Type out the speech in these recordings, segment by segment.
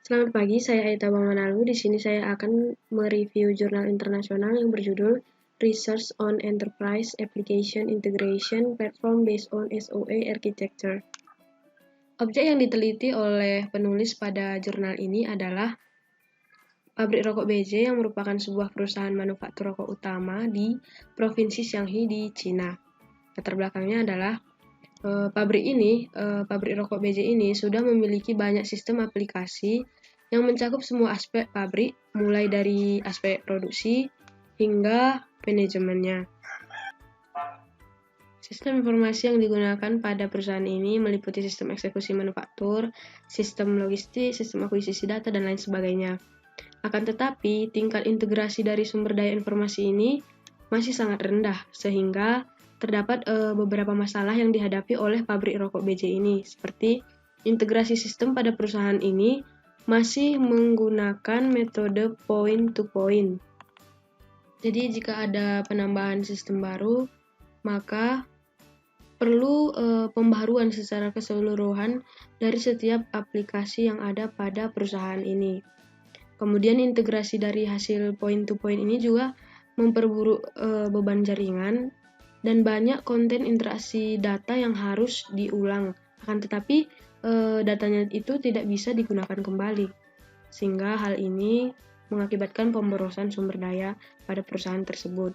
Selamat pagi, saya Aita Bamanalu. Di sini saya akan mereview jurnal internasional yang berjudul Research on Enterprise Application Integration Platform Based on SOA Architecture. Objek yang diteliti oleh penulis pada jurnal ini adalah pabrik rokok BJ yang merupakan sebuah perusahaan manufaktur rokok utama di Provinsi Shanxi di Cina. Latar belakangnya adalah pabrik rokok BJ ini sudah memiliki banyak sistem aplikasi yang mencakup semua aspek pabrik, mulai dari aspek produksi hingga manajemennya. Sistem informasi yang digunakan pada perusahaan ini meliputi sistem eksekusi manufaktur, sistem logistik, sistem akuisisi data, dan lain sebagainya. Akan tetapi, tingkat integrasi dari sumber daya informasi ini masih sangat rendah, sehingga terdapat beberapa masalah yang dihadapi oleh pabrik rokok BJ ini, seperti integrasi sistem pada perusahaan ini masih menggunakan metode point-to-point. Jadi jika ada penambahan sistem baru, maka perlu pembaharuan secara keseluruhan dari setiap aplikasi yang ada pada perusahaan ini. Kemudian integrasi dari hasil point-to-point ini juga memperburuk beban jaringan dan banyak konten interaksi data yang harus diulang. Akan tetapi datanya itu tidak bisa digunakan kembali, sehingga hal ini mengakibatkan pemborosan sumber daya pada perusahaan tersebut.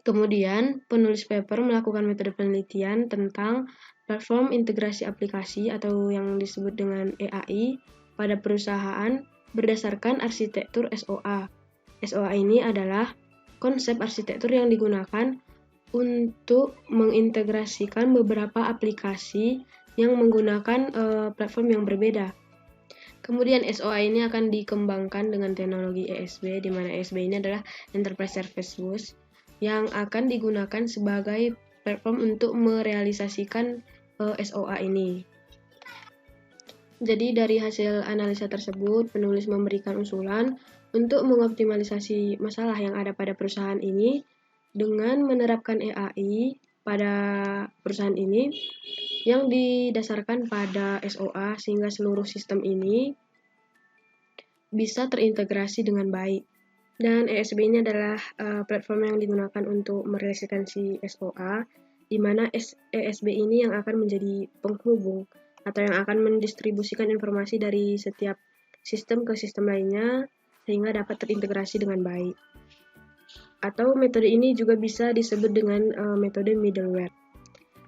Kemudian, penulis paper melakukan metode penelitian tentang platform integrasi aplikasi atau yang disebut dengan EAI pada perusahaan berdasarkan arsitektur SOA. SOA ini adalah konsep arsitektur yang digunakan untuk mengintegrasikan beberapa aplikasi yang menggunakan platform yang berbeda. Kemudian SOA ini akan dikembangkan dengan teknologi ESB, di mana ESB ini adalah Enterprise Service Bus, yang akan digunakan sebagai platform untuk merealisasikan SOA ini. Jadi dari hasil analisa tersebut, penulis memberikan usulan untuk mengoptimalisasi masalah yang ada pada perusahaan ini dengan menerapkan EAI pada perusahaan ini yang didasarkan pada SOA, sehingga seluruh sistem ini bisa terintegrasi dengan baik. Dan ESB ini adalah platform yang digunakan untuk merealisasikan si SOA, di mana ESB ini yang akan menjadi penghubung atau yang akan mendistribusikan informasi dari setiap sistem ke sistem lainnya sehingga dapat terintegrasi dengan baik. Atau metode ini juga bisa disebut dengan metode middleware.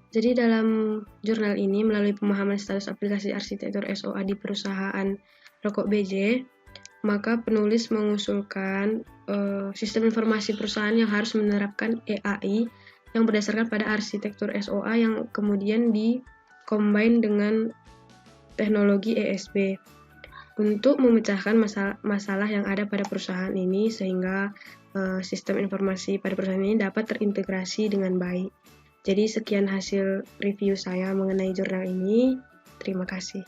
Jadi dalam jurnal ini, melalui pemahaman status aplikasi arsitektur SOA di perusahaan rokok BJ, maka penulis mengusulkan sistem informasi perusahaan yang harus menerapkan EAI yang berdasarkan pada arsitektur SOA yang kemudian di-combine dengan teknologi ESB untuk memecahkan masalah yang ada pada perusahaan ini sehingga sistem informasi pada perusahaan ini dapat terintegrasi dengan baik. Jadi sekian hasil review saya mengenai jurnal ini. Terima kasih.